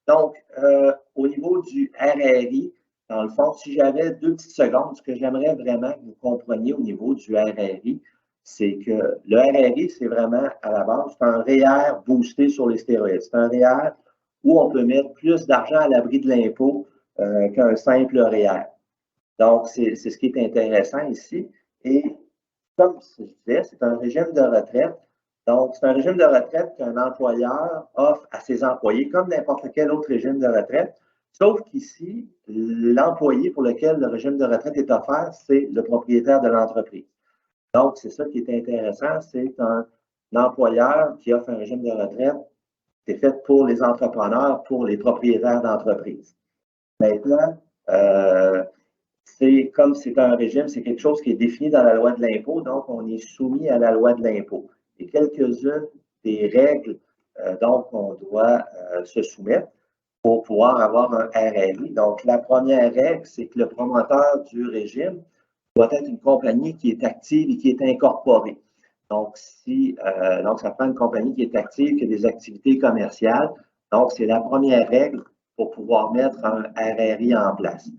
Donc, au niveau du RRI, dans le fond, si j'avais 2 petites secondes, ce que j'aimerais vraiment que vous compreniez au niveau du RRI, c'est que le RRI, c'est vraiment, à la base, c'est un REER boosté sur les stéroïdes. C'est un REER où on peut mettre plus d'argent à l'abri de l'impôt qu'un simple REER. Donc, c'est ce qui est intéressant ici. Et comme je disais, c'est un régime de retraite. Donc, c'est un régime de retraite qu'un employeur offre à ses employés, comme n'importe quel autre régime de retraite. Sauf qu'ici, l'employé pour lequel le régime de retraite est offert, c'est le propriétaire de l'entreprise. Donc, c'est ça qui est intéressant, c'est un employeur qui offre un régime de retraite, c'est fait pour les entrepreneurs, pour les propriétaires d'entreprise. Maintenant, c'est comme c'est un régime, c'est quelque chose qui est défini dans la loi de l'impôt, donc on est soumis à la loi de l'impôt. Et quelques-unes des règles donc on doit se soumettre pour pouvoir avoir un RRI. Donc, la première règle, c'est que le promoteur du régime doit être une compagnie qui est active et qui est incorporée. Donc, donc ça prend une compagnie qui est active, qui a des activités commerciales. Donc, c'est la première règle pour pouvoir mettre un RRI en place.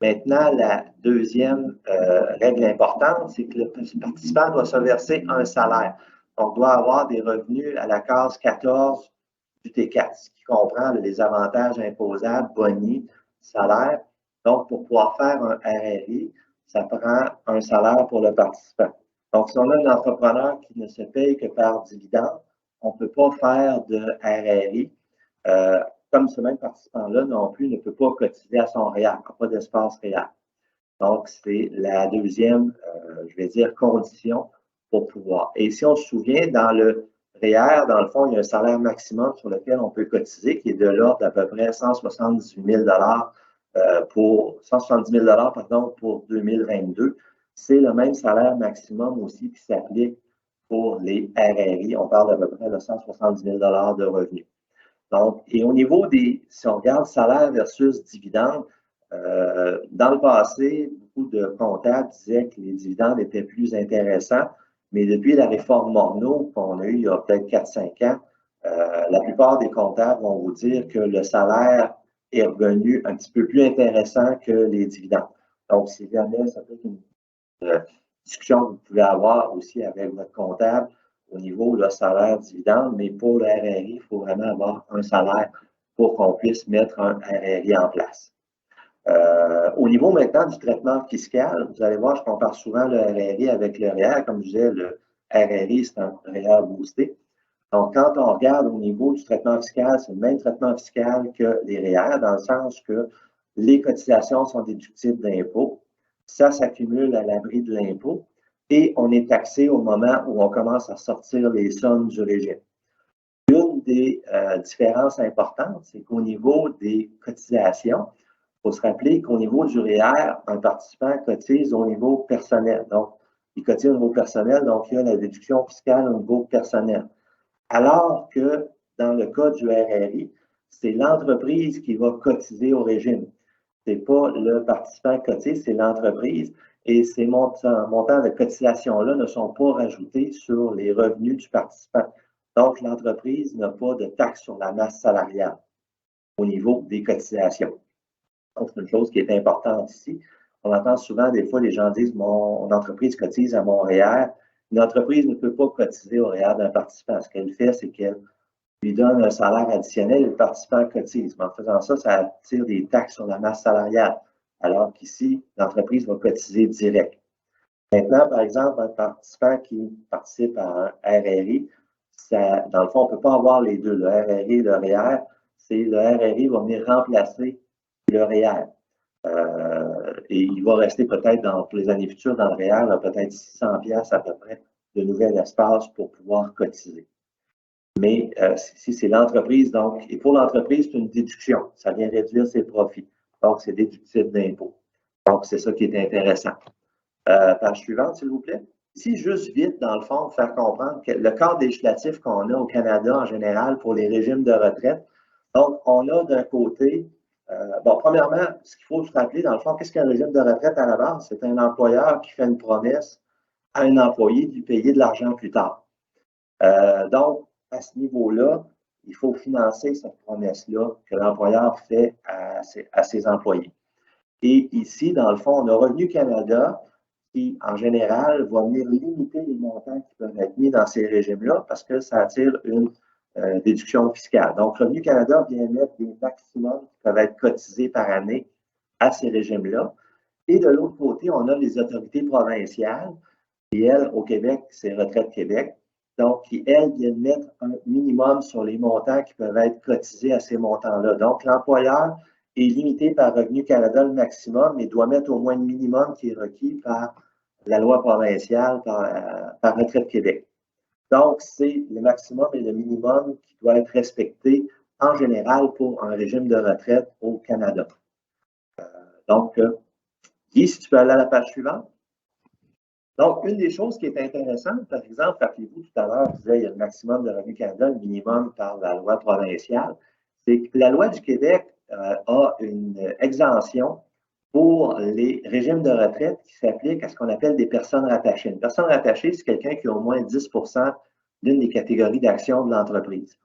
Maintenant, la deuxième règle importante, c'est que le participant doit se verser un salaire. On doit avoir des revenus à la case 14 du T4, ce qui comprend les avantages imposables, boni, salaire. Donc, pour pouvoir faire un RRI, ça prend un salaire pour le participant. Donc, si on a un entrepreneur qui ne se paye que par dividende, on ne peut pas faire de RRI. Comme ce même participant-là non plus ne peut pas cotiser à son REER, n'a pas d'espace REER. Donc, c'est la deuxième, je vais dire, condition pour pouvoir. Et si on se souvient, dans le REER, dans le fond, il y a un salaire maximum sur lequel on peut cotiser qui est de l'ordre d'à peu près 178 000 pour 170 000 pardon, pour 2022. C'est le même salaire maximum aussi qui s'applique pour les RRI. On parle d'à peu près de 170 000 de revenus. Donc, et au niveau si on regarde salaire versus dividende, dans le passé, beaucoup de comptables disaient que les dividendes étaient plus intéressants, mais depuis la réforme Morneau qu'on a eue il y a peut-être 4-5 ans, la plupart des comptables vont vous dire que le salaire est revenu un petit peu plus intéressant que les dividendes. Donc, si jamais ça peut être une discussion que vous pouvez avoir aussi avec votre comptable, au niveau de salaire dividende, mais pour le RRI, il faut vraiment avoir un salaire pour qu'on puisse mettre un RRI en place. Au niveau maintenant du traitement fiscal, vous allez voir, je compare souvent le RRI avec le REER. Comme je disais, le RRI, c'est un REER boosté. Donc, quand on regarde au niveau du traitement fiscal, c'est le même traitement fiscal que les REER, dans le sens que les cotisations sont déductibles d'impôt. Ça s'accumule à l'abri de l'impôt. Et on est taxé au moment où on commence à sortir les sommes du régime. Une des différences importantes, c'est qu'au niveau des cotisations, il faut se rappeler qu'au niveau du REER, un participant cotise au niveau personnel. Donc, il cotise au niveau personnel, donc il y a la déduction fiscale au niveau personnel. Alors que dans le cas du RRI, c'est l'entreprise qui va cotiser au régime. Ce n'est pas le participant cotise, c'est l'entreprise. Et ces montants de cotisation-là ne sont pas rajoutés sur les revenus du participant. Donc, l'entreprise n'a pas de taxe sur la masse salariale au niveau des cotisations. Donc, c'est une chose qui est importante ici. On entend souvent, des fois, les gens disent « mon entreprise cotise à mon REER ». Une entreprise ne peut pas cotiser au REER d'un participant. Ce qu'elle fait, c'est qu'elle lui donne un salaire additionnel et le participant cotise. Mais en faisant ça, ça attire des taxes sur la masse salariale. Alors qu'ici, l'entreprise va cotiser direct. Maintenant, par exemple, un participant qui participe à un RRI, dans le fond, on ne peut pas avoir les deux, le RRI et le REER. Le RRI va venir remplacer le REER. Et il va rester peut-être pour les années futures dans le REER, peut-être 600 $ à peu près de nouvel espace pour pouvoir cotiser. Mais si c'est l'entreprise, donc, et pour l'entreprise, c'est une déduction. Ça vient réduire ses profits. Donc, c'est déductible d'impôt. Donc, c'est ça qui est intéressant. Page suivante, s'il vous plaît. Ici, juste vite, dans le fond, faire comprendre que le cadre législatif qu'on a au Canada en général pour les régimes de retraite. Donc, on a d'un côté, premièrement, ce qu'il faut se rappeler, dans le fond, qu'est-ce qu'un régime de retraite à la base? C'est un employeur qui fait une promesse à un employé de lui payer de l'argent plus tard. Donc, à ce niveau-là, il faut financer cette promesse-là que l'employeur fait à ses employés. Et ici, dans le fond, on a Revenu Canada qui, en général, va venir limiter les montants qui peuvent être mis dans ces régimes-là parce que ça attire une déduction fiscale. Donc, Revenu Canada vient mettre des maximums qui peuvent être cotisés par année à ces régimes-là. Et de l'autre côté, on a les autorités provinciales, qui, elles, au Québec, c'est Retraite Québec, donc qui, elles, viennent mettre un minimum sur les montants qui peuvent être cotisés à ces montants-là. Donc, l'employeur est limité par Revenu Canada le maximum, mais doit mettre au moins le minimum qui est requis par la loi provinciale, par Retraite Québec. Donc, c'est le maximum et le minimum qui doit être respecté en général pour un régime de retraite au Canada. Donc, Guy, si tu peux aller à la page suivante. Donc, une des choses qui est intéressante, par exemple, rappelez-vous tout à l'heure, je disais il y a le maximum de Revenu Canada, le minimum par la loi provinciale, c'est que la loi du Québec a une exemption pour les régimes de retraite qui s'appliquent à ce qu'on appelle des personnes rattachées. Une personne rattachée, c'est quelqu'un qui a au moins 10 d'une des catégories d'actions de l'entreprise.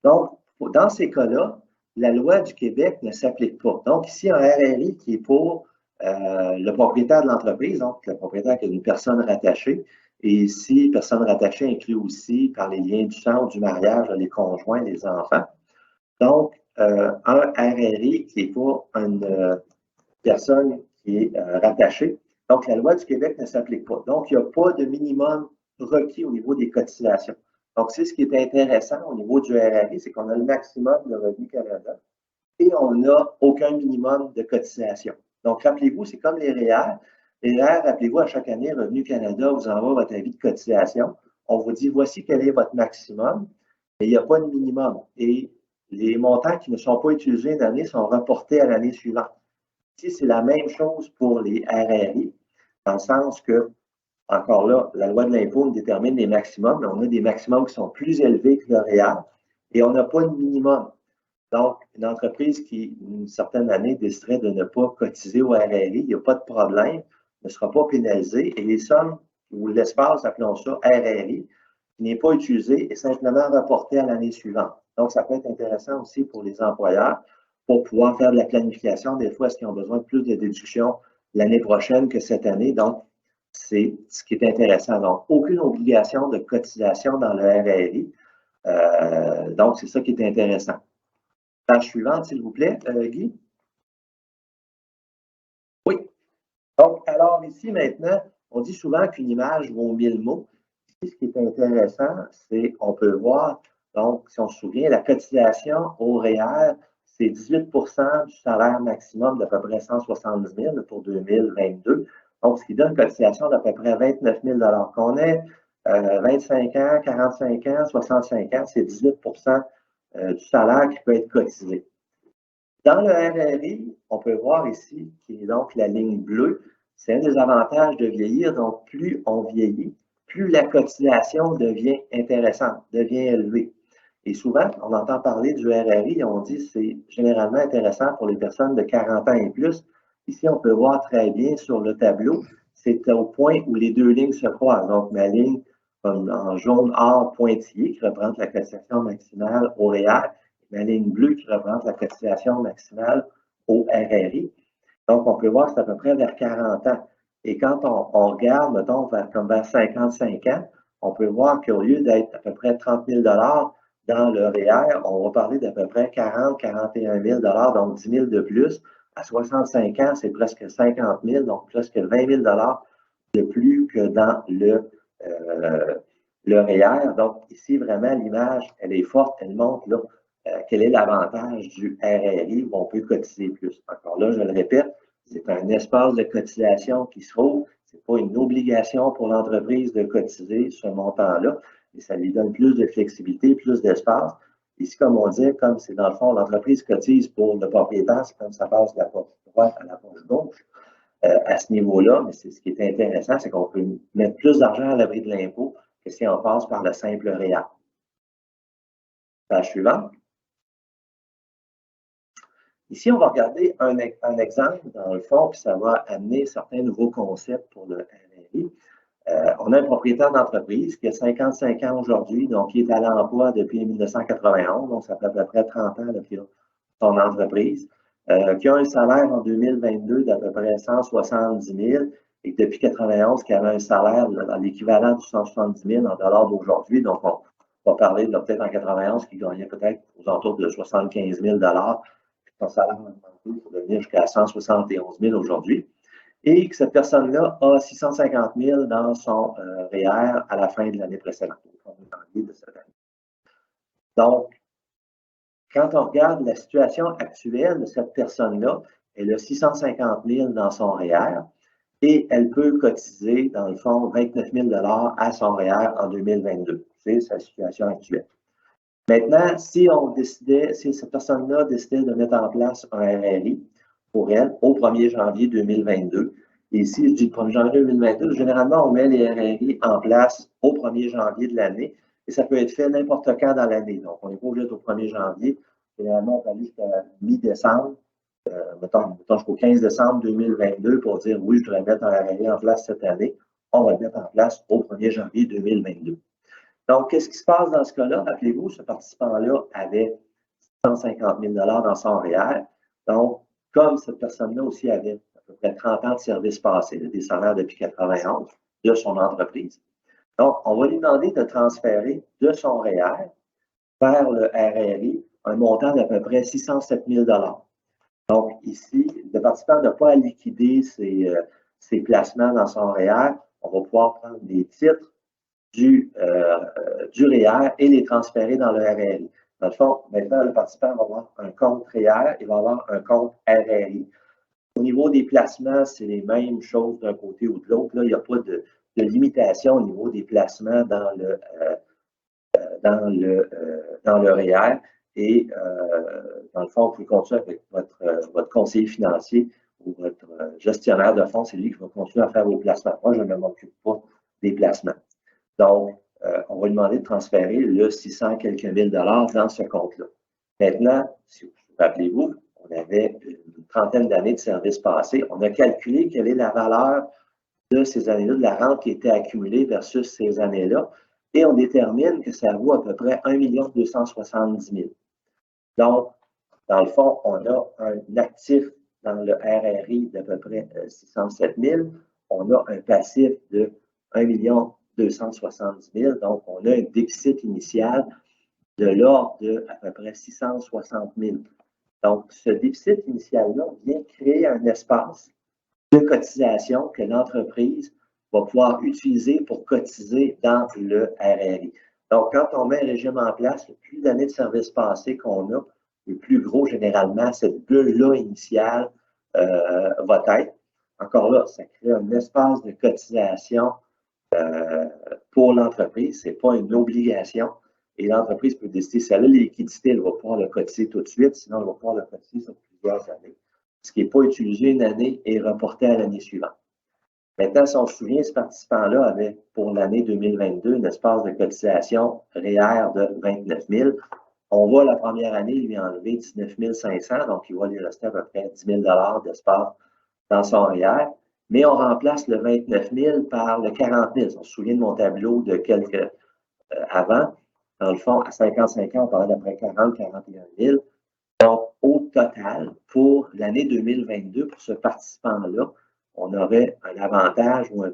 Donc, dans ces cas-là, la loi du Québec ne s'applique pas. Donc, ici, un RRI qui est pour le propriétaire de l'entreprise, donc le propriétaire qui est une personne rattachée, et ici, personne rattachée inclut aussi par les liens du sang ou du mariage, les conjoints, les enfants. Donc, un RRI qui est pour une personne qui est rattachée. Donc, la loi du Québec ne s'applique pas. Donc, il n'y a pas de minimum requis au niveau des cotisations. Donc, c'est ce qui est intéressant au niveau du RRI, c'est qu'on a le maximum de Revenu Canada et on n'a aucun minimum de cotisation. Donc, rappelez-vous, c'est comme les REER. Les REER, rappelez-vous, à chaque année, Revenu Canada vous envoie votre avis de cotisation. On vous dit, voici quel est votre maximum, mais il n'y a pas de minimum. Et les montants qui ne sont pas utilisés une année sont reportés à l'année suivante. Ici, c'est la même chose pour les RRI, dans le sens que, encore là, la loi de l'impôt détermine les maximums, mais on a des maximums qui sont plus élevés que le REER et on n'a pas de minimum. Donc, une entreprise qui, une certaine année, déciderait de ne pas cotiser au RRI, il n'y a pas de problème, ne sera pas pénalisée et les sommes ou l'espace, appelons ça RRI, qui n'est pas utilisé est simplement reporté à l'année suivante. Donc, ça peut être intéressant aussi pour les employeurs pour pouvoir faire de la planification. Des fois, est-ce qu'ils ont besoin de plus de déductions l'année prochaine que cette année? Donc, c'est ce qui est intéressant. Donc, aucune obligation de cotisation dans le RRI. Donc, c'est ça qui est intéressant. Page suivante, s'il vous plaît, Guy. Oui. Donc, alors ici, maintenant, on dit souvent qu'une image vaut 1000 mots. Ici, ce qui est intéressant, c'est qu'on peut voir, donc, si on se souvient, la cotisation au REER, c'est 18 du salaire maximum d'à peu près 170 000 pour 2022. Donc, ce qui donne une cotisation d'à peu près 29 000 qu'on ait 25 ans, 45 ans, 65 ans, c'est 18 du salaire qui peut être cotisé. Dans le RRI, on peut voir ici, qui est donc la ligne bleue, c'est un des avantages de vieillir. Donc, plus on vieillit, plus la cotisation devient intéressante, devient élevée. Et souvent, on entend parler du RRI et on dit que c'est généralement intéressant pour les personnes de 40 ans et plus. Ici, on peut voir très bien sur le tableau, c'est au point où les deux lignes se croisent. Donc, ma ligne en jaune or pointillé qui représente la cotisation maximale au REER, la ligne bleue qui représente la cotisation maximale au RRI. Donc, on peut voir que c'est à peu près vers 40 ans. Et quand on regarde, mettons, vers 55 ans, on peut voir qu'au lieu d'être à peu près 30 000 dans le REER, on va parler d'à peu près 40 41 000 donc 10 000 de plus. À 65 ans, c'est presque 50 000, donc presque 20 000 de plus que dans le REER. Donc, ici, vraiment, l'image, elle est forte, elle montre là, quel est l'avantage du RRI où on peut cotiser plus. Encore là, je le répète, c'est un espace de cotisation qui se trouve. Ce n'est pas une obligation pour l'entreprise de cotiser ce montant-là, mais ça lui donne plus de flexibilité, plus d'espace. Ici, comme on dit, comme c'est dans le fond, l'entreprise cotise pour le propriétaire, c'est comme ça passe de la poche droite à la poche gauche. À ce niveau-là, mais c'est ce qui est intéressant, c'est qu'on peut mettre plus d'argent à l'abri de l'impôt que si on passe par le simple REER. Page suivante. Ici, on va regarder un exemple, dans le fond, puis ça va amener certains nouveaux concepts pour le RRI. On a un propriétaire d'entreprise qui a 55 ans aujourd'hui, donc qui est à l'emploi depuis 1991, donc ça fait à peu près 30 ans qu'il a son entreprise, qui a un salaire en 2022 d'à peu près 170 000 et depuis 91 qui avait un salaire dans l'équivalent de 170 000 en dollars d'aujourd'hui. Donc, on va parler de peut-être en 91 qui gagnait peut-être aux alentours de 75 000 puis son salaire a augmenté pour devenir jusqu'à 171 000 aujourd'hui. Et que cette personne-là a 650 000 dans son REER à la fin de l'année précédente, au janvier de cette année. Donc, quand on regarde la situation actuelle de cette personne-là, elle a 650 000 dans son REER et elle peut cotiser, dans le fond, 29 000 à son REER en 2022. C'est sa situation actuelle. Maintenant, si cette personne-là décidait de mettre en place un RRI pour elle au 1er janvier 2022, et ici, je dis le 1er janvier 2022, généralement, on met les RRI en place au 1er janvier de l'année et ça peut être fait n'importe quand dans l'année. Donc, on n'est pas obligé d'être au 1er janvier. Généralement, on peut aller jusqu'à mi-décembre, mettons jusqu'au 15 décembre 2022 pour dire oui, je voudrais mettre un RRI en place cette année. On va le mettre en place au 1er janvier 2022. Donc, qu'est-ce qui se passe dans ce cas-là? Rappelez-vous, ce participant-là avait 150 000 dans son REER. Donc, comme cette personne-là aussi avait à peu près 30 ans de service passé, des salaires depuis 91 de son entreprise. Donc, on va lui demander de transférer de son REER vers le RRI un montant d'à peu près 607 000 Donc, ici, le participant n'a pas à liquider ses placements dans son REER. On va pouvoir prendre des titres du REER et les transférer dans le RRI. Dans le fond, maintenant, le participant va avoir un compte REER et va avoir un compte RRI. Au niveau des placements, c'est les mêmes choses d'un côté ou de l'autre. Là, il n'y a pas de limitation au niveau des placements dans le REER. Et dans le fond, vous pouvez continuer avec votre conseiller financier ou votre gestionnaire de fonds. C'est lui qui va continuer à faire vos placements. Moi, je ne m'occupe pas des placements. Donc, on va lui demander de transférer le 600 quelques mille dollars dans ce compte-là. Maintenant, si vous vous rappelez-vous, on avait une trentaine d'années de service passé. On a calculé quelle est la valeur de ces années-là, de la rente qui était accumulée versus ces années-là, et on détermine que ça vaut à peu près 1 270 000. Donc, dans le fond, on a un actif dans le RRI d'à peu près 607 000. On a un passif de 1 270 000. Donc, on a un déficit initial de l'ordre de à peu près 660 000. Donc, ce déficit initial-là vient créer un espace de cotisation que l'entreprise va pouvoir utiliser pour cotiser dans le RRI. Donc, quand on met un régime en place, le plus d'années de service passé qu'on a, le plus gros, généralement, cette bulle-là initiale va être. Encore là, ça crée un espace de cotisation pour l'entreprise. Ce n'est pas une obligation. Et l'entreprise peut décider, si elle a les liquidités, elle va pouvoir le cotiser tout de suite, sinon elle va pouvoir le cotiser sur plusieurs années. Ce qui n'est pas utilisé une année est reporté à l'année suivante. Maintenant, si on se souvient, ce participant-là avait pour l'année 2022 un espace de cotisation REER de 29 000. On va la première année lui enlever 19 500, donc il va lui rester à peu près 10 000 d'espace dans son REER. Mais on remplace le 29 000 par le 40 000. On se souvient de mon tableau de quelques avant. Dans le fond, à 55 ans, on parlait d'à peu près 40-41 000. Donc, au total, pour l'année 2022, pour ce participant-là, on aurait un avantage ou un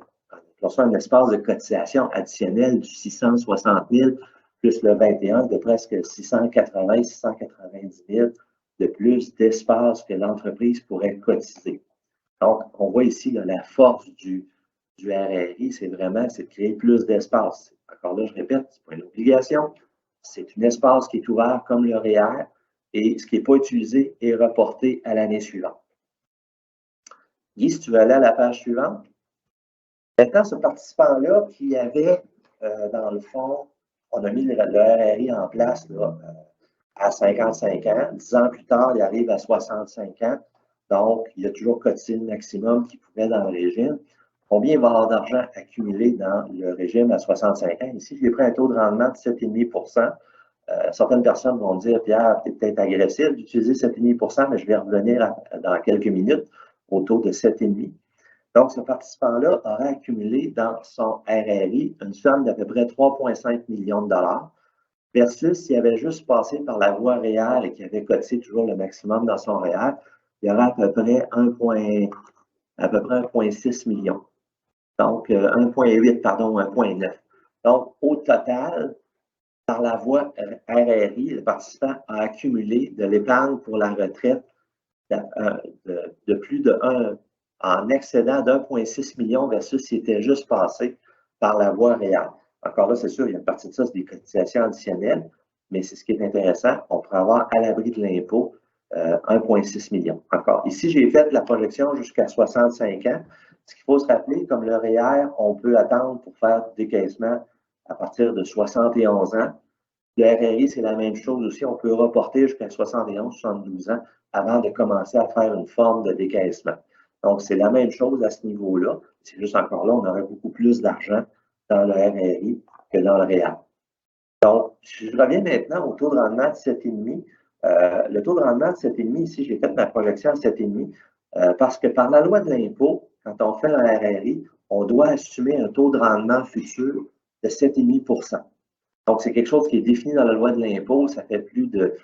espace de cotisation additionnel du 660 000 plus le 21 de presque 680-690 000 de plus d'espace que l'entreprise pourrait cotiser. Donc, on voit ici là, la force du RRI, c'est de créer plus d'espace. Encore là, je répète, ce n'est pas une obligation, c'est un espace qui est ouvert comme le REER et ce qui n'est pas utilisé est reporté à l'année suivante. Guy, si tu veux aller à la page suivante. Maintenant, ce participant-là qui avait, dans le fond, on a mis le RRI en place là, à 55 ans. 10 ans plus tard, il arrive à 65 ans. Donc, il a toujours cotisé le maximum qu'il pouvait dans le régime. Combien il va avoir d'argent accumulé dans le régime à 65 ans? Ici, j'ai pris un taux de rendement de 7,5 certaines personnes vont dire, Pierre, tu es peut-être agressif d'utiliser 7,5 mais je vais revenir dans quelques minutes au taux de 7,5 Donc, ce participant-là aurait accumulé dans son RRI une somme d'à peu près 3,5 millions de dollars, versus s'il avait juste passé par la voie réelle et qu'il avait cotisé toujours le maximum dans son REER, il y aurait à peu près 1,6 million. Donc, 1,8, pardon, 1,9. Donc, au total, par la voie RRI, le participant a accumulé de l'épargne pour la retraite de plus de 1, en excédent d'1,6 million versus s'il était juste passé par la voie réelle. Encore là, c'est sûr, il y a une partie de ça, c'est des cotisations additionnelles, mais c'est ce qui est intéressant, on pourrait avoir à l'abri de l'impôt 1,6 million. Encore. Ici, j'ai fait la projection jusqu'à 65 ans. Ce qu'il faut se rappeler, comme le REER, on peut attendre pour faire du décaissement à partir de 71 ans. Le RRI, c'est la même chose aussi. On peut reporter jusqu'à 71, 72 ans avant de commencer à faire une forme de décaissement. Donc, c'est la même chose à ce niveau-là. C'est juste encore là, on aurait beaucoup plus d'argent dans le RRI que dans le REER. Donc, je reviens maintenant au taux de rendement de 7,5. Le taux de rendement de 7,5, ici, j'ai fait ma projection à 7,5 parce que par la loi de l'impôt, quand on fait un RRI, on doit assumer un taux de rendement futur de 7,5 %. Donc, c'est quelque chose qui est défini dans la loi de l'impôt. Ça fait plus de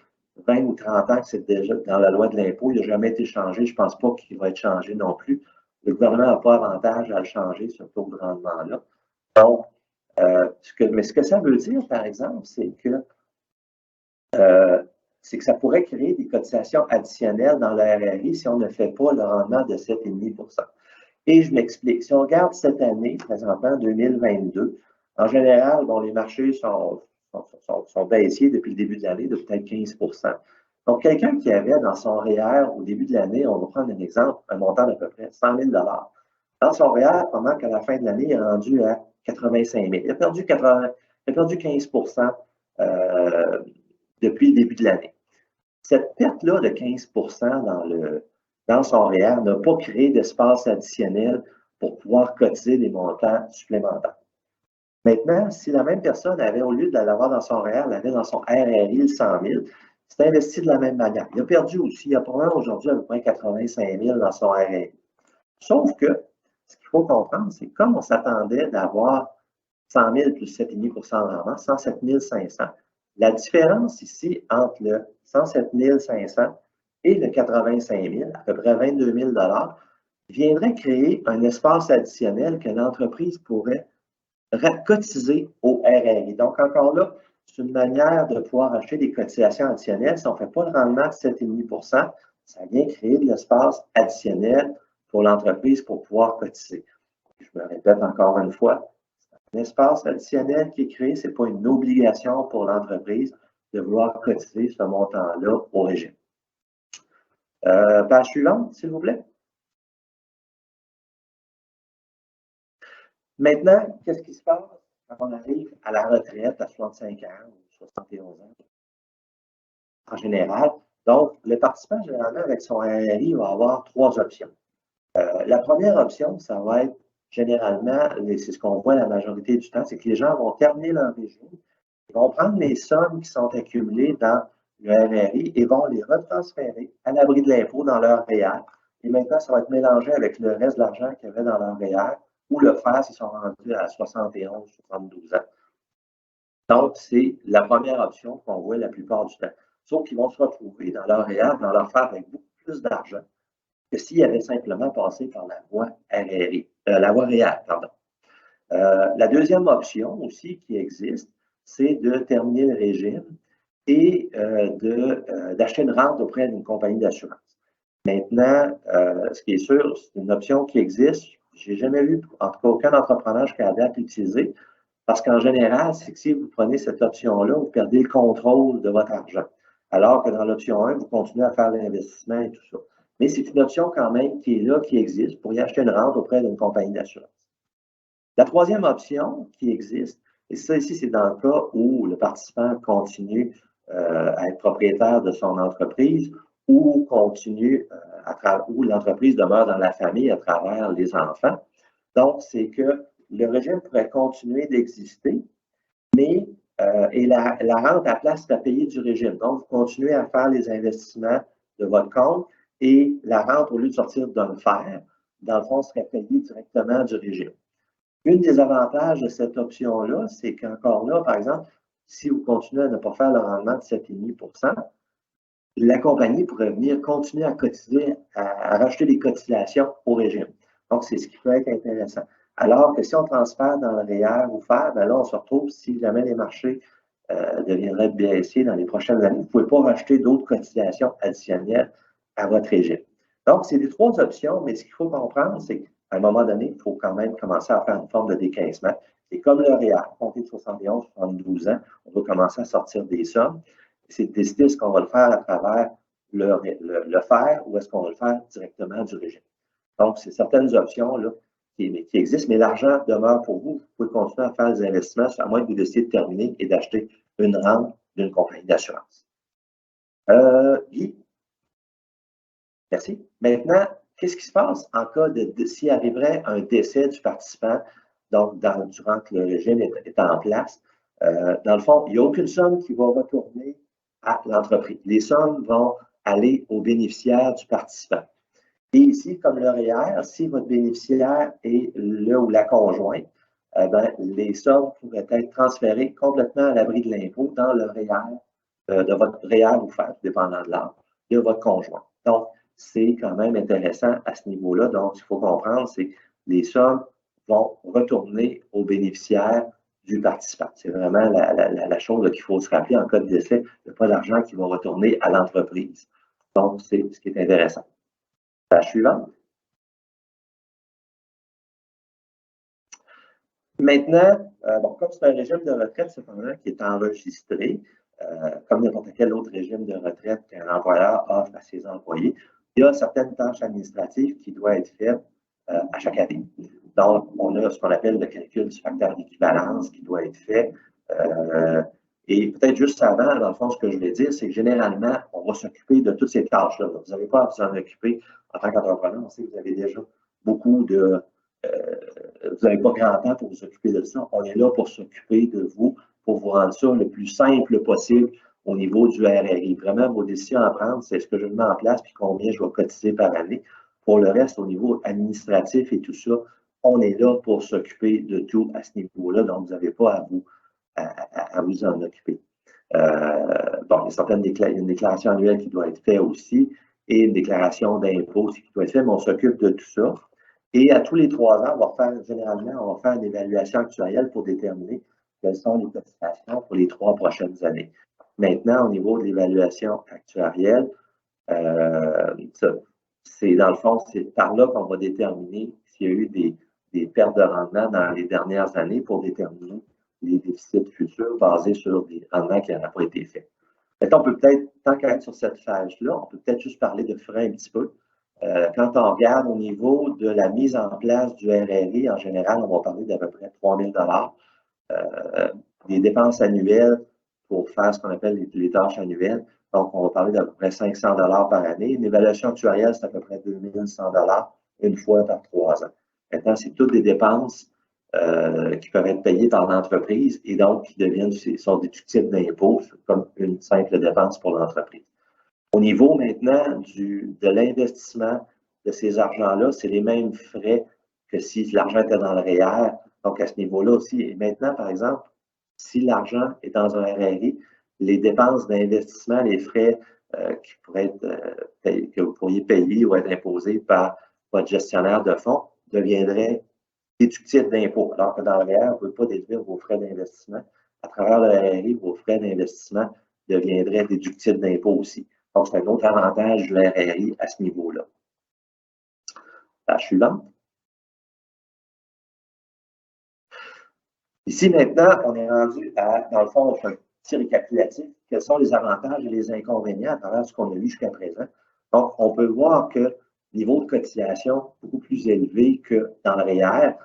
20 ou 30 ans que c'est déjà dans la loi de l'impôt. Il n'a jamais été changé. Je ne pense pas qu'il va être changé non plus. Le gouvernement n'a pas avantage à le changer, ce taux de rendement-là. Donc, mais ce que ça veut dire, par exemple, c'est que ça pourrait créer des cotisations additionnelles dans le RRI si on ne fait pas le rendement de 7,5 %. Et je m'explique. Si on regarde cette année, présentement 2022, en général, bon, les marchés sont baissiers depuis le début de l'année de peut-être 15 %. Donc, quelqu'un qui avait dans son REER au début de l'année, on va prendre un exemple, un montant d'à peu près 100 000 $. Dans son REER, pendant qu'à la fin de l'année, il est rendu à 85 000. Il a perdu 15 % depuis le début de l'année. Cette perte-là de 15 % dans son REER n'a pas créé d'espace additionnel pour pouvoir cotiser des montants supplémentaires. Maintenant, si la même personne avait, au lieu de l'avoir dans son REER, l'avait dans son RRI, le 100 000, c'est investi de la même manière. Il a perdu aussi, il a probablement aujourd'hui à peu près 85 000 dans son RRI. Sauf que, ce qu'il faut comprendre, c'est que comme on s'attendait d'avoir 100 000 plus 7,5 % de rendement, 107 500. La différence ici entre le 107 500 et le 85 000, à peu près 22 000 viendrait créer un espace additionnel que l'entreprise pourrait cotiser au RRI. Donc, encore là, c'est une manière de pouvoir acheter des cotisations additionnelles. Si on ne fait pas le rendement de 7,5 %, ça vient créer de l'espace additionnel pour l'entreprise pour pouvoir cotiser. Je me répète encore une fois, un espace additionnel qui est créé, ce n'est pas une obligation pour l'entreprise de vouloir cotiser ce montant-là au régime. Page suivante, s'il vous plaît. Maintenant, qu'est-ce qui se passe quand on arrive à la retraite à 65 ans ou 71 ans en général? Donc, le participant, généralement, avec son RRI, va avoir 3 options. La première option, ça va être généralement, c'est ce qu'on voit la majorité du temps, c'est que les gens vont terminer leur régime, ils vont prendre les sommes qui sont accumulées dans le RRI et vont les retransférer à l'abri de l'impôt dans leur REER. Et maintenant, ça va être mélangé avec le reste de l'argent qu'il y avait dans leur REER ou le faire s'ils sont rendus à 71, 72 ans. Donc, c'est la première option qu'on voit la plupart du temps. Sauf qu'ils vont se retrouver dans leur REER, dans leur faire avec beaucoup plus d'argent que s'ils avaient simplement passé par la voie RRI, la voie REER, pardon. La deuxième option aussi qui existe, c'est de terminer le régime et d'acheter une rente auprès d'une compagnie d'assurance. Maintenant, ce qui est sûr, c'est une option qui existe. Je n'ai jamais vu, en tout cas, aucun entrepreneur jusqu'à date l'utiliser, parce qu'en général, c'est que si vous prenez cette option-là, vous perdez le contrôle de votre argent. Alors que dans l'option 1, vous continuez à faire l'investissement et tout ça. Mais c'est une option quand même qui est là, qui existe pour y acheter une rente auprès d'une compagnie d'assurance. La troisième option qui existe, et ça ici, c'est dans le cas où le participant continue à être propriétaire de son entreprise ou continue où l'entreprise demeure dans la famille à travers les enfants. Donc, c'est que le régime pourrait continuer d'exister, mais et la rente à place est à payer du régime. Donc, vous continuez à faire les investissements de votre compte et la rente, au lieu de sortir d'un fer, dans le fond, seraient payés directement du régime. Une des avantages de cette option-là, c'est qu'encore là, par exemple, si vous continuez à ne pas faire le rendement de 7,5 %, la compagnie pourrait venir continuer à cotiser, à rajouter des cotisations au régime. Donc, c'est ce qui peut être intéressant. Alors que si on transfère dans le REER ou FER, bien là, on se retrouve, si jamais les marchés deviendraient baissiers dans les prochaines années, vous ne pouvez pas rajouter d'autres cotisations additionnelles à votre régime. Donc, c'est les trois options, mais ce qu'il faut comprendre, c'est qu'à un moment donné, il faut quand même commencer à faire une forme de décaissement. Et comme le REER, compté de 71, 72 ans, on va commencer à sortir des sommes. C'est de décider est-ce qu'on va le faire à travers le FER ou est-ce qu'on va le faire directement du régime. Donc, c'est certaines options là, qui existent, mais l'argent demeure pour vous. Vous pouvez continuer à faire des investissements, à moins que vous décidiez de terminer et d'acheter une rente d'une compagnie d'assurance. Guy? Merci. Maintenant, qu'est-ce qui se passe en cas s'il arriverait un décès du participant, donc durant que le régime est en place? Dans le fond, il n'y a aucune somme qui va retourner à l'entreprise. Les sommes vont aller aux bénéficiaires du participant. Et ici, comme le REER, si votre bénéficiaire est le ou la conjointe, les sommes pourraient être transférées complètement à l'abri de l'impôt dans le REER, de votre REER ou FER, dépendant de l'âge, de votre conjoint. Donc, c'est quand même intéressant à ce niveau-là. Donc, ce qu'il faut comprendre, c'est que les sommes vont retourner aux bénéficiaires du participant. C'est vraiment la chose qu'il faut se rappeler en cas de décès. Il n'y a pas d'argent qui va retourner à l'entreprise. Donc, c'est ce qui est intéressant. Page suivante. Maintenant, comme c'est un régime de retraite, cependant, qui est enregistré, comme n'importe quel autre régime de retraite qu'un employeur offre à ses employés, il y a certaines tâches administratives qui doivent être faites à chaque année. Donc, on a ce qu'on appelle le calcul du facteur d'équivalence qui doit être fait. Et peut-être juste avant, dans le fond, ce que je vais dire, c'est que généralement, on va s'occuper de toutes ces tâches-là. Vous n'avez pas à vous en occuper en tant qu'entrepreneur. On sait que vous avez déjà beaucoup de... vous n'avez pas grand temps pour vous occuper de ça. On est là pour s'occuper de vous, pour vous rendre ça le plus simple possible au niveau du RRI. Vraiment, vos décisions à prendre, c'est ce que je mets en place, puis combien je vais cotiser par année. Pour le reste, au niveau administratif et tout ça, on est là pour s'occuper de tout à ce niveau-là. Donc, vous n'avez pas à vous en occuper. Il y a une déclaration annuelle qui doit être faite aussi et une déclaration d'impôt qui doit être faite, mais on s'occupe de tout ça. Et à tous les 3 ans, on va faire une évaluation actuarielle pour déterminer quelles sont les cotisations pour les 3 prochaines années. Maintenant, au niveau de l'évaluation actuarielle, c'est dans le fond, c'est par là qu'on va déterminer s'il y a eu des pertes de rendement dans les dernières années pour déterminer les déficits futurs basés sur des rendements qui n'auraient pas été faits. Maintenant, on peut peut-être, tant qu'à être sur cette phase-là, on peut peut-être juste parler de frais un petit peu. Quand on regarde au niveau de la mise en place du RRI, en général, on va parler d'à peu près 3 000 des dépenses annuelles pour faire ce qu'on appelle les tâches annuelles. Donc, on va parler d'à peu près 500 par année. Une évaluation actuarielle, c'est à peu près 2 100 une fois par 3 ans. Maintenant, c'est toutes des dépenses qui peuvent être payées par l'entreprise et donc qui sont déductibles d'impôts comme une simple dépense pour l'entreprise. Au niveau maintenant de l'investissement de ces argents-là, c'est les mêmes frais que si l'argent était dans le REER. Donc, à ce niveau-là aussi. Et maintenant, par exemple, si l'argent est dans un RRI, les dépenses d'investissement, les frais qui pourraient être, que vous pourriez payer ou être imposés par votre gestionnaire de fonds deviendraient déductibles d'impôt. Alors que dans le REER, vous ne pouvez pas déduire vos frais d'investissement. À travers le RRI, vos frais d'investissement deviendraient déductibles d'impôt aussi. Donc, c'est un autre avantage du RRI à ce niveau-là. Page suivante. Ici, maintenant, on est rendu dans le fond, on fait un petit récapitulatif. Quels sont les avantages et les inconvénients à travers ce qu'on a vu jusqu'à présent? Donc, on peut voir que le niveau de cotisation est beaucoup plus élevé que dans le REER,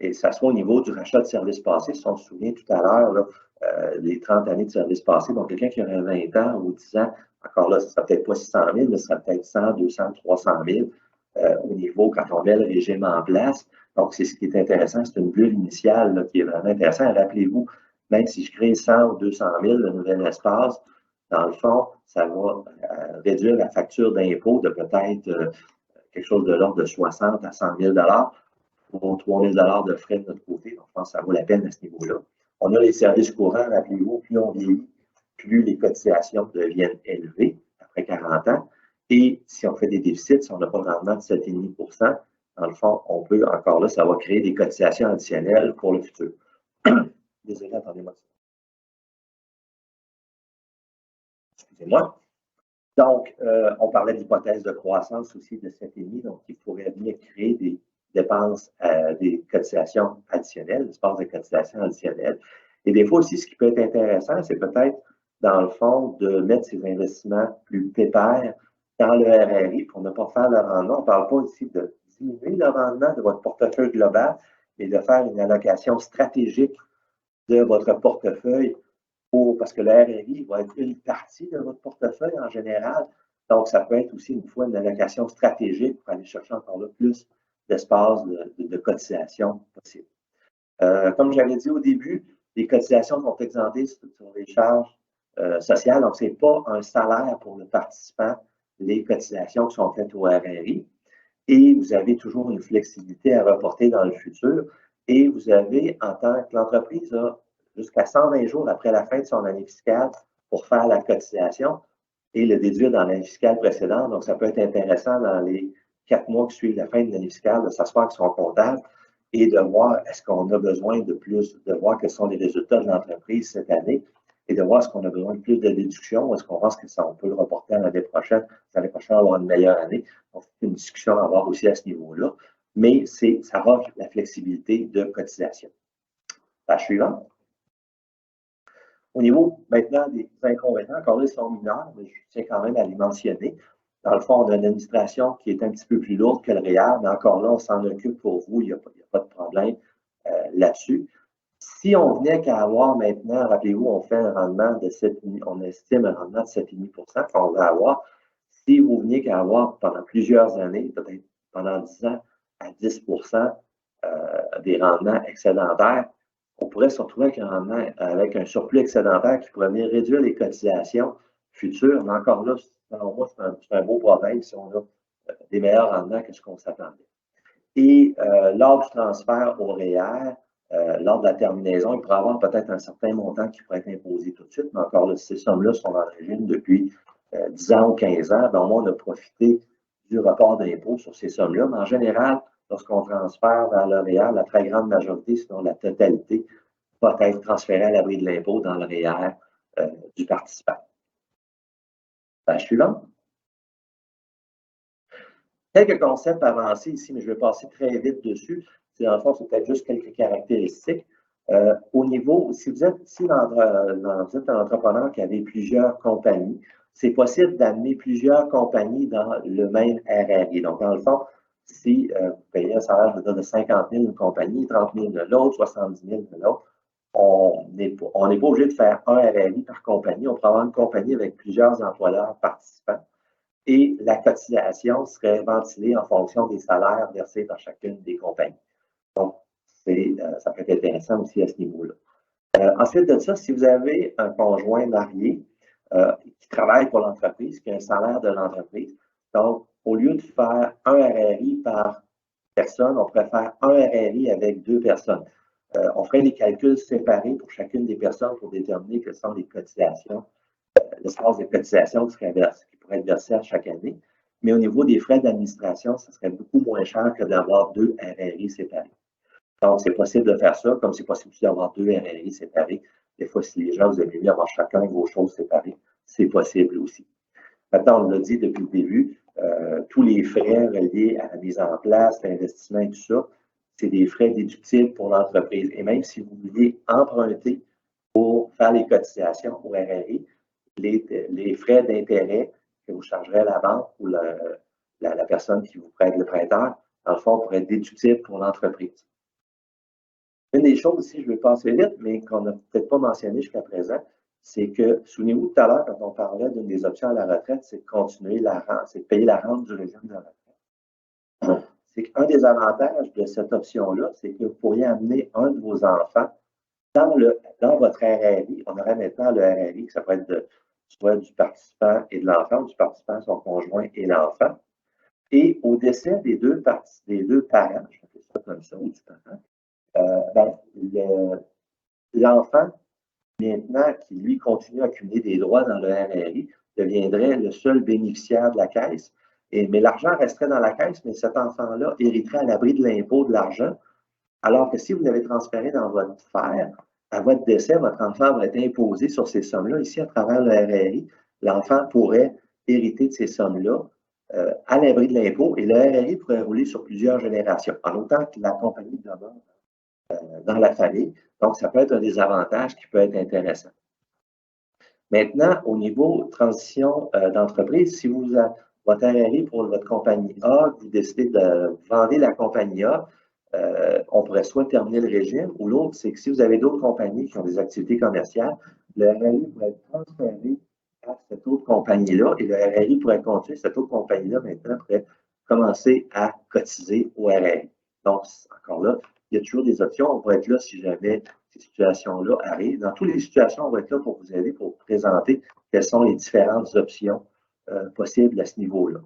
et ça soit au niveau du rachat de services passés. Si on se souvient tout à l'heure, les 30 années de services passés, donc quelqu'un qui aurait 20 ans ou 10 ans, encore là, ce ne sera peut-être pas 600 000, mais ce sera peut-être 100, 200, 300 000 au niveau quand on met le régime en place. Donc, c'est ce qui est intéressant, c'est une bulle initiale là, qui est vraiment intéressante. Rappelez-vous, même si je crée 100 ou 200 000 de nouvel espace, dans le fond, ça va réduire la facture d'impôt de peut-être quelque chose de l'ordre de 60 à 100 000 pour 3 000 de frais de notre côté. Donc, je pense que ça vaut la peine à ce niveau-là. On a les services courants, rappelez-vous, plus on vieillit, plus les cotisations deviennent élevées après 40 ans. Et si on fait des déficits, si on n'a pas de rendement de 7,5 dans le fond, on peut, encore là, ça va créer des cotisations additionnelles pour le futur. Désolé, attendez-moi. Excusez-moi. Donc, on parlait d'hypothèse de croissance aussi de 7,5, donc il pourrait venir créer des dépenses, des cotisations additionnelles, des dépenses de cotisations additionnelles. Et des fois aussi, ce qui peut être intéressant, c'est peut-être, dans le fond, de mettre ces investissements plus pépères dans le RRI pour ne pas faire le rendement. On ne parle pas ici de diminuer le rendement de votre portefeuille global, mais de faire une allocation stratégique de votre portefeuille parce que le RRI va être une partie de votre portefeuille en général. Donc, ça peut être aussi une fois une allocation stratégique pour aller chercher encore là plus d'espace de cotisation possible. Comme j'avais dit au début, les cotisations sont exemptées sur les charges sociales. Donc, ce n'est pas un salaire pour le participant, les cotisations qui sont faites au RRI. Et vous avez toujours une flexibilité à reporter dans le futur. Et vous avez, en tant que l'entreprise, jusqu'à 120 jours après la fin de son année fiscale pour faire la cotisation et le déduire dans l'année fiscale précédente. Donc, ça peut être intéressant dans les 4 mois qui suivent la fin de l'année fiscale de s'asseoir avec son comptable et de voir est-ce qu'on a besoin de plus, de voir quels sont les résultats de l'entreprise cette année et de voir est-ce qu'on a besoin de plus de déductions ou est-ce qu'on pense que ça, on peut le reporter à l'année prochaine. L'année prochaine, on va avoir une meilleure année. Donc, c'est une discussion à avoir aussi à ce niveau-là. Mais ça offre la flexibilité de cotisation. Page suivante. Au niveau maintenant des inconvénients, encore là, ils sont mineurs, mais je tiens quand même à les mentionner. Dans le fond, on a une administration qui est un petit peu plus lourde que le REER, mais encore là, on s'en occupe pour vous, il n'y a pas de problème là-dessus. Si on venait qu'à avoir maintenant, rappelez-vous, on fait un rendement de 7,5, on estime un rendement de 7,5 qu'on va avoir. Si vous veniez qu'à avoir pendant plusieurs années, peut-être pendant 10 ans, à 10 des rendements excédentaires, on pourrait se retrouver avec un surplus excédentaire qui pourrait venir réduire les cotisations futures. Mais encore là, selon moi, c'est un beau problème si on a des meilleurs rendements que ce qu'on s'attendait. Et lors du transfert au REER, lors de la terminaison, il pourrait y avoir peut-être un certain montant qui pourrait être imposé tout de suite, mais encore là, ces sommes-là sont en régime depuis 10 ans ou 15 ans. Donc, on a profité du report d'impôt sur ces sommes-là, mais en général, lorsqu'on transfère vers le REER, la très grande majorité, sinon la totalité, va être transférée à l'abri de l'impôt dans le REER du participant. Page suivante. Quelques concepts avancés ici, mais je vais passer très vite dessus. Dans le fond, c'est peut-être juste quelques caractéristiques. Au niveau, si vous êtes un entrepreneur qui avait plusieurs compagnies, c'est possible d'amener plusieurs compagnies dans le même RRI. Donc, dans le fond, si vous payez un salaire de 50 000 d'une compagnie, 30 000 de l'autre, 70 000 de l'autre, on n'est pas obligé de faire un RRI par compagnie. On pourrait avoir une compagnie avec plusieurs employeurs participants et la cotisation serait ventilée en fonction des salaires versés dans chacune des compagnies. Donc, ça peut être intéressant aussi à ce niveau-là. Ensuite de ça, si vous avez un conjoint marié qui travaille pour l'entreprise, qui a un salaire de l'entreprise, donc, au lieu de faire un RRI par personne, on pourrait faire un RRI avec 2 personnes. On ferait des calculs séparés pour chacune des personnes pour déterminer quelles sont les cotisations, l'espace de cotisation qui pourrait être versé à chaque année. Mais au niveau des frais d'administration, ça serait beaucoup moins cher que d'avoir 2 RRI séparés. Donc, c'est possible de faire ça, comme c'est possible d'avoir 2 RRI séparés. Des fois, si les gens, vous avez mieux avoir chacun vos choses séparées, c'est possible aussi. Maintenant, on l'a dit depuis le début, tous les frais reliés à la mise en place, l'investissement et tout ça, c'est des frais déductibles pour l'entreprise. Et même si vous vouliez emprunter pour faire les cotisations au RRI, les frais d'intérêt que vous chargerez à la banque ou la personne qui vous prête, le prêteur, dans le fond, pourrait être déductible pour l'entreprise. Une des choses aussi, je vais passer vite, mais qu'on n'a peut-être pas mentionné jusqu'à présent, c'est que, souvenez-vous tout à l'heure, quand on parlait d'une des options à la retraite, c'est de continuer la rente, c'est de payer la rente du régime de retraite. C'est qu'un des avantages de cette option-là, c'est que vous pourriez amener un de vos enfants dans votre RRI. On aurait maintenant le RRI, que ça peut être soit du participant et de l'enfant, ou du participant, son conjoint et l'enfant. Et au décès des deux parents, je fais ça comme ça, ou du parent, l'enfant, maintenant, qui lui continue à accumuler des droits dans le RRI, deviendrait le seul bénéficiaire de la caisse. Mais l'argent resterait dans la caisse, mais cet enfant-là hériterait à l'abri de l'impôt de l'argent. Alors que si vous l'avez transféré dans votre FER, à votre décès, votre enfant va être imposé sur ces sommes-là. Ici, à travers le RRI, l'enfant pourrait hériter de ces sommes-là à l'abri de l'impôt et le RRI pourrait rouler sur plusieurs générations, en autant que la compagnie demeure dans la famille. Donc, ça peut être un des avantages qui peut être intéressant. Maintenant, au niveau transition d'entreprise, si vous avez votre RRI pour votre compagnie A, vous décidez de vendre la compagnie A, on pourrait soit terminer le régime, ou l'autre, c'est que si vous avez d'autres compagnies qui ont des activités commerciales, le RRI pourrait être transféré à cette autre compagnie-là, et le RRI pourrait continuer, cette autre compagnie-là, maintenant, pourrait commencer à cotiser au RRI. Donc, encore là, il y a toujours des options. On va être là si jamais ces situations-là arrivent. Dans toutes les situations, on va être là pour vous aider, pour vous présenter quelles sont les différentes options possibles à ce niveau-là.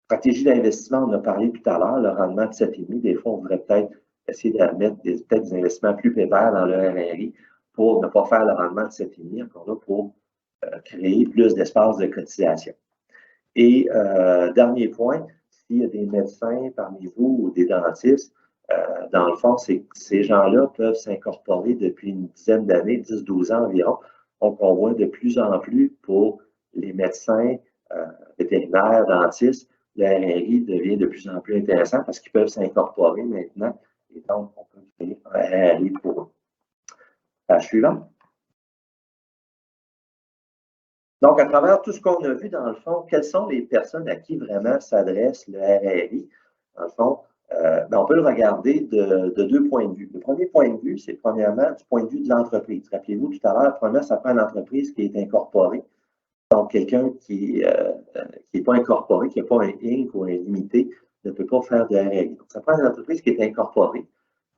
Stratégie d'investissement, on a parlé tout à l'heure, le rendement de 7,5. Des fois, on voudrait peut-être essayer de mettre peut-être des investissements plus pépères dans le RRI pour ne pas faire le rendement de 7,5, encore là, pour créer plus d'espace de cotisation. Et dernier point, s'il y a des médecins parmi vous ou des dentistes, dans le fond, ces gens-là peuvent s'incorporer depuis une dizaine d'années, 10-12 ans environ. Donc, on voit de plus en plus pour les médecins, vétérinaires, dentistes, le RRI devient de plus en plus intéressant parce qu'ils peuvent s'incorporer maintenant. Et donc, on peut créer un RRI pour eux. Page suivante. Donc, à travers tout ce qu'on a vu, dans le fond, quelles sont les personnes à qui vraiment s'adresse le RRI? Dans le fond, on peut le regarder de deux points de vue. Le premier point de vue, c'est premièrement du point de vue de l'entreprise. Rappelez-vous tout à l'heure, premièrement, ça prend une entreprise qui est incorporée. Donc, quelqu'un qui n'est pas incorporé, qui n'a pas un Inc ou un limité, ne peut pas faire de RRI. Donc, ça prend une entreprise qui est incorporée.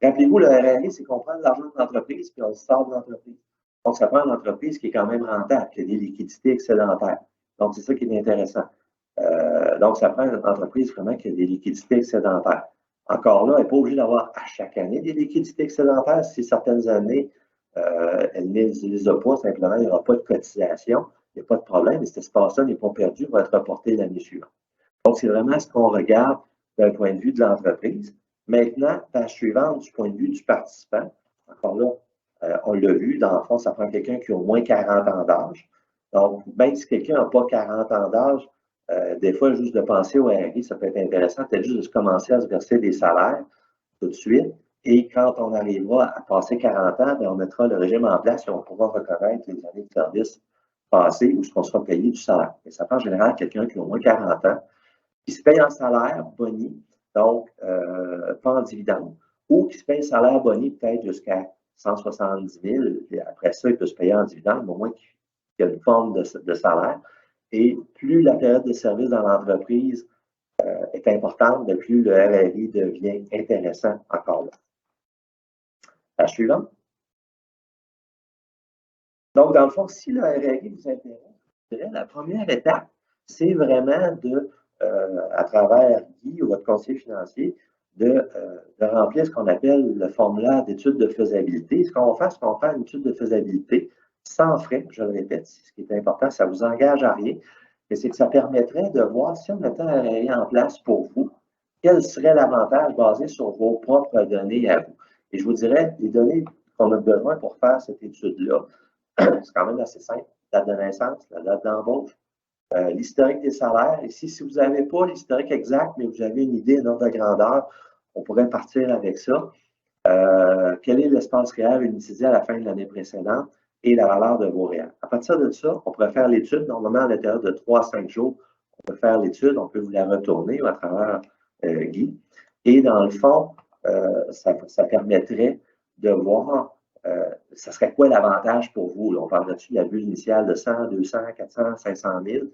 Rappelez-vous, le RRI, c'est qu'on prend de l'argent de l'entreprise puis on le sort de l'entreprise. Donc, ça prend une entreprise qui est quand même rentable, qui a des liquidités excédentaires. Donc, c'est ça qui est intéressant. Donc, ça prend une entreprise vraiment qui a des liquidités excédentaires. Encore là, elle n'est pas obligée d'avoir à chaque année des liquidités excédentaires. Si certaines années, elle ne les a pas, simplement, il n'y aura pas de cotisation. Il n'y a pas de problème, mais cet espace-là n'est pas perdu, va être reporté l'année suivante. Donc, c'est vraiment ce qu'on regarde d'un point de vue de l'entreprise. Maintenant, page suivante, du point de vue du participant. Encore là, on l'a vu, dans le fond, ça prend quelqu'un qui a au moins 40 ans d'âge. Donc, même si quelqu'un n'a pas 40 ans d'âge, des fois, juste de penser au RRI, ça peut être intéressant, peut-être juste de commencer à se verser des salaires tout de suite. Et quand on arrivera à passer 40 ans, bien, on mettra le régime en place et on pourra reconnaître les années de service passées où on sera payé du salaire. Mais ça prend en général quelqu'un qui a au moins 40 ans, qui se paye en salaire boni, donc pas en dividende, ou qui se paye un salaire boni peut-être jusqu'à 170 000, et après ça, il peut se payer en dividende, mais au moins qu'il y a une forme de salaire. Et plus la période de service dans l'entreprise est importante, plus le RRI devient intéressant encore là. Page suivante. Donc, dans le fond, si le RRI vous intéresse, je dirais la première étape, c'est vraiment de, à travers Guy ou votre conseiller financier, de remplir ce qu'on appelle le formulaire d'étude de faisabilité. Ce qu'on va faire, c'est qu'on va faire une étude de faisabilité sans frais, je le répète. Ce qui est important, ça ne vous engage à rien, mais c'est que ça permettrait de voir si on mettait un RRI en place pour vous, quel serait l'avantage basé sur vos propres données à vous. Et je vous dirais, les données qu'on a besoin pour faire cette étude-là, c'est quand même assez simple. Date de naissance, la date d'embauche, l'historique des salaires. Ici, si vous n'avez pas l'historique exact, mais vous avez une idée, un ordre de grandeur, on pourrait partir avec ça. Quel est l'espace réel utilisé à la fin de l'année précédente et la valeur de vos réels. À partir de ça, on pourrait faire l'étude. Normalement, à l'intérieur de 3 à 5 jours, on peut faire l'étude. On peut vous la retourner à travers Guy. Et dans le fond, ça permettrait de voir ça serait quoi l'avantage pour vous? Là, on parle dessus de la bulle initiale de 100, 200, 400, 500 000.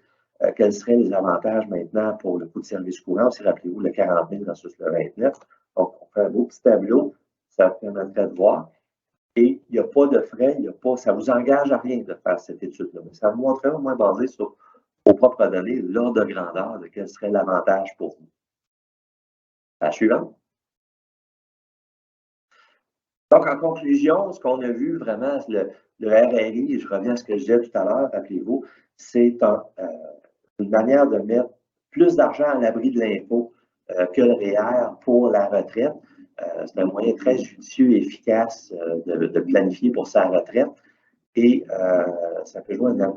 Quels seraient les avantages maintenant pour le coût de service courant? Si rappelez-vous, le 40 000 versus le 29. Donc, on fait un beau petit tableau. Ça permettrait de voir. Et il n'y a pas de frais, ça ne vous engage à rien de faire cette étude-là. Mais ça vous montrerait au moins basé sur vos propres données, l'ordre de grandeur de quel serait l'avantage pour vous. Page suivante. Donc, en conclusion, ce qu'on a vu vraiment, le RRI, je reviens à ce que je disais tout à l'heure, rappelez-vous, c'est une manière de mettre plus d'argent à l'abri de l'impôt que le REER pour la retraite. C'est un moyen très judicieux et efficace de planifier pour sa retraite et ça peut jouer un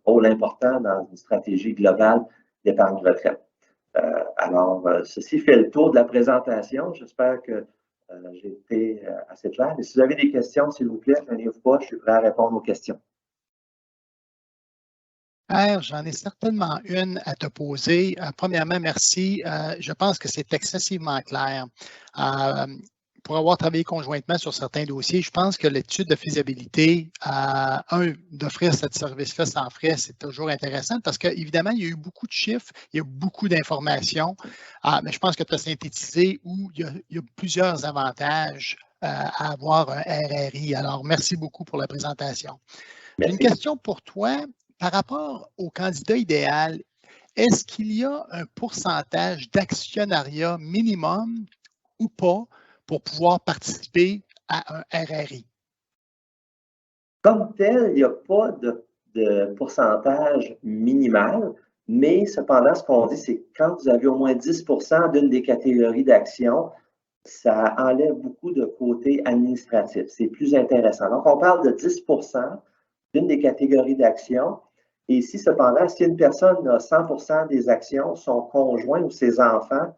rôle important dans une stratégie globale d'épargne retraite. Alors, ceci fait le tour de la présentation. J'espère que j'ai été assez clair. Et si vous avez des questions, s'il vous plaît, gênez-vous pas, je suis prêt à répondre aux questions. Pierre, j'en ai certainement une à te poser. Premièrement, merci. Je pense que c'est excessivement clair. Pour avoir travaillé conjointement sur certains dossiers, je pense que l'étude de faisabilité, d'offrir ce service-là sans frais, c'est toujours intéressant parce qu'évidemment, il y a eu beaucoup de chiffres, il y a beaucoup d'informations, mais je pense que tu as synthétisé où il y a plusieurs avantages à avoir un RRI. Alors, merci beaucoup pour la présentation. J'ai une question pour toi. Par rapport au candidat idéal, est-ce qu'il y a un pourcentage d'actionnariat minimum ou pas pour pouvoir participer à un RRI? Comme tel, il n'y a pas de pourcentage minimal, mais cependant, ce qu'on dit, c'est que quand vous avez au moins 10 d'une des catégories d'actions, ça enlève beaucoup de côté administratif. C'est plus intéressant. Donc, on parle de 10 d'une des catégories d'actions. Et si cependant, si une personne a 100 des actions, son conjoint ou ses enfants,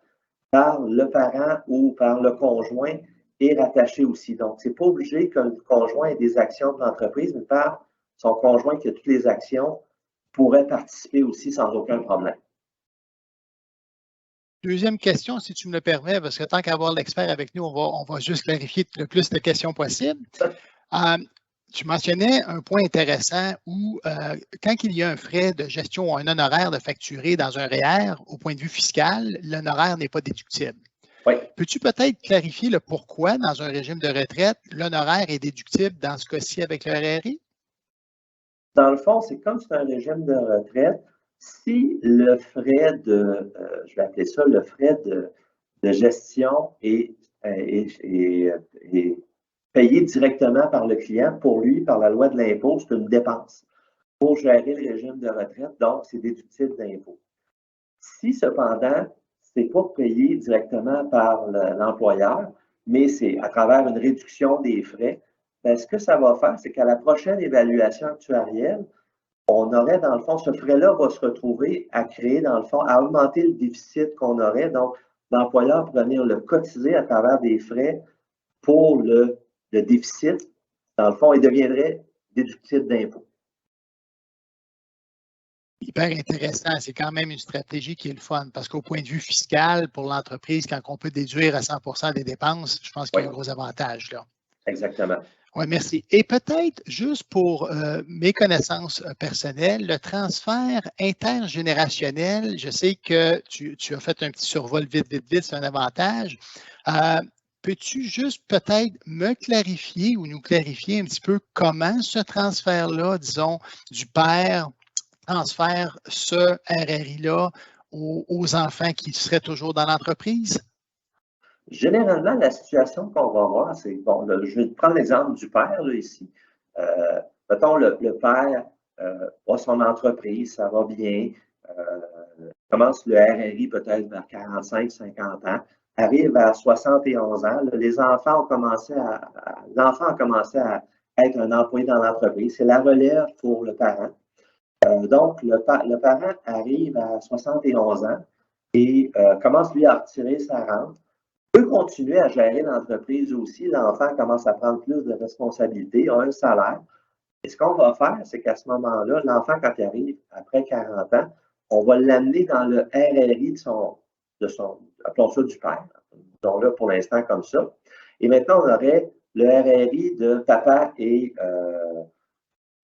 par le parent ou par le conjoint, est rattaché aussi. Donc, ce n'est pas obligé que le conjoint ait des actions de l'entreprise, mais par son conjoint qui a toutes les actions pourrait participer aussi sans aucun problème. Deuxième question, si tu me le permets, parce que tant qu'avoir l'expert avec nous, on va juste clarifier le plus de questions possible. Tu mentionnais un point intéressant où, quand il y a un frais de gestion ou un honoraire de facturer dans un REER, au point de vue fiscal, l'honoraire n'est pas déductible. Oui. Peux-tu peut-être clarifier le pourquoi, dans un régime de retraite, l'honoraire est déductible dans ce cas-ci avec le RRI? Dans le fond, c'est comme c'est un régime de retraite, si le frais je vais appeler ça le frais de gestion est payé directement par le client, pour lui, par la loi de l'impôt, c'est une dépense pour gérer le régime de retraite, donc c'est déductible d'impôt. Si cependant, ce n'est pas payé directement par l'employeur, mais c'est à travers une réduction des frais, bien, ce que ça va faire, c'est qu'à la prochaine évaluation actuarielle, on aurait, dans le fond, ce frais-là va se retrouver à créer, dans le fond, à augmenter le déficit qu'on aurait. Donc, l'employeur pourrait venir le cotiser à travers des frais pour le déficit, dans le fond, il deviendrait déductible d'impôt. Hyper intéressant. C'est quand même une stratégie qui est le fun parce qu'au point de vue fiscal, pour l'entreprise, quand on peut déduire à 100 des dépenses, je pense qu'il y a un gros avantage là. Exactement. Oui, merci. Et peut-être, juste pour mes connaissances personnelles, le transfert intergénérationnel, je sais que tu as fait un petit survol vite, c'est un avantage. Peux-tu juste peut-être me clarifier ou nous clarifier un petit peu comment ce transfert-là, disons, du père transfère ce RRI-là aux enfants qui seraient toujours dans l'entreprise? Généralement, la situation qu'on va voir, c'est, bon, je vais prendre l'exemple du père là, ici. Mettons, le père a son entreprise, ça va bien, commence le RRI peut-être vers 45, 50 ans, arrive à 71 ans, là, l'enfant a commencé à être un employé dans l'entreprise. C'est la relève pour le parent. Donc, le parent arrive à 71 ans et commence, lui, à retirer sa rente. Peut continuer à gérer l'entreprise aussi. L'enfant commence à prendre plus de responsabilités, a un salaire. Et ce qu'on va faire, c'est qu'à ce moment-là, l'enfant, quand il arrive après 40 ans, on va l'amener dans le RRI de son appelons ça du père. Disons-le pour l'instant comme ça. Et maintenant, on aurait le RRI de papa et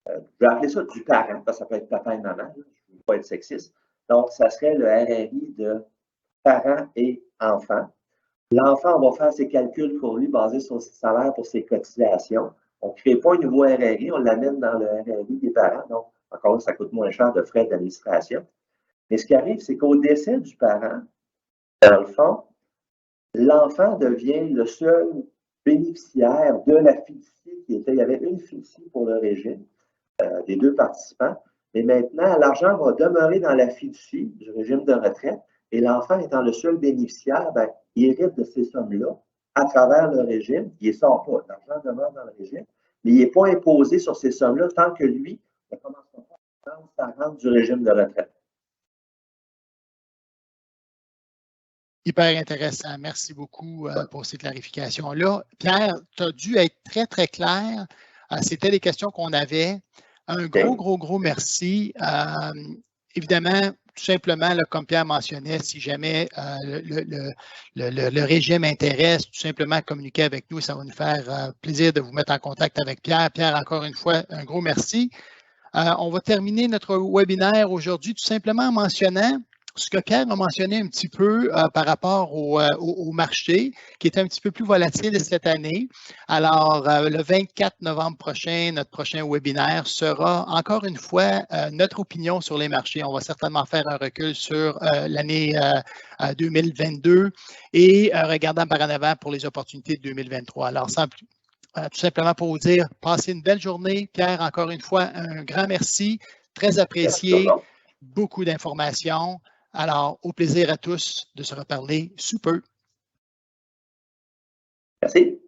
je vais appeler ça du parent, parce que ça peut être papa et maman, je ne veux pas être sexiste. Donc, ça serait le RRI de parents et enfants. L'enfant, on va faire ses calculs pour lui basés sur ses salaires pour ses cotisations. On ne crée pas un nouveau RRI, on l'amène dans le RRI des parents. Donc, encore, ça coûte moins cher de frais d'administration. Mais ce qui arrive, c'est qu'au décès du parent, dans le fond, l'enfant devient le seul bénéficiaire de la fiducie qui était. Il y avait une fiducie pour le régime des deux participants, mais maintenant, l'argent va demeurer dans la fiducie du régime de retraite et l'enfant étant le seul bénéficiaire, bien, il hérite de ces sommes-là à travers le régime. Il ne sort pas. L'argent demeure dans le régime, mais il n'est pas imposé sur ces sommes-là tant que lui ne commence pas à prendre sa rente du régime de retraite. Hyper intéressant. Merci beaucoup pour ces clarifications-là. Pierre, tu as dû être très, très clair. C'était les questions qu'on avait. Un gros merci. Évidemment, tout simplement, là, comme Pierre mentionnait, si jamais le régime intéresse, tout simplement communiquer avec nous. Ça va nous faire plaisir de vous mettre en contact avec Pierre. Pierre, encore une fois, un gros merci. On va terminer notre webinaire aujourd'hui tout simplement en mentionnant ce que Pierre a mentionné un petit peu par rapport au marché, qui est un petit peu plus volatile cette année. Alors, le 24 novembre prochain, notre prochain webinaire sera encore une fois notre opinion sur les marchés. On va certainement faire un recul sur l'année 2022 et regardant par en avant pour les opportunités de 2023. Alors, sans plus. Tout simplement pour vous dire, passez une belle journée. Pierre, encore une fois, un grand merci. Très apprécié. Beaucoup d'informations. Alors, au plaisir à tous de se reparler sous peu. Merci.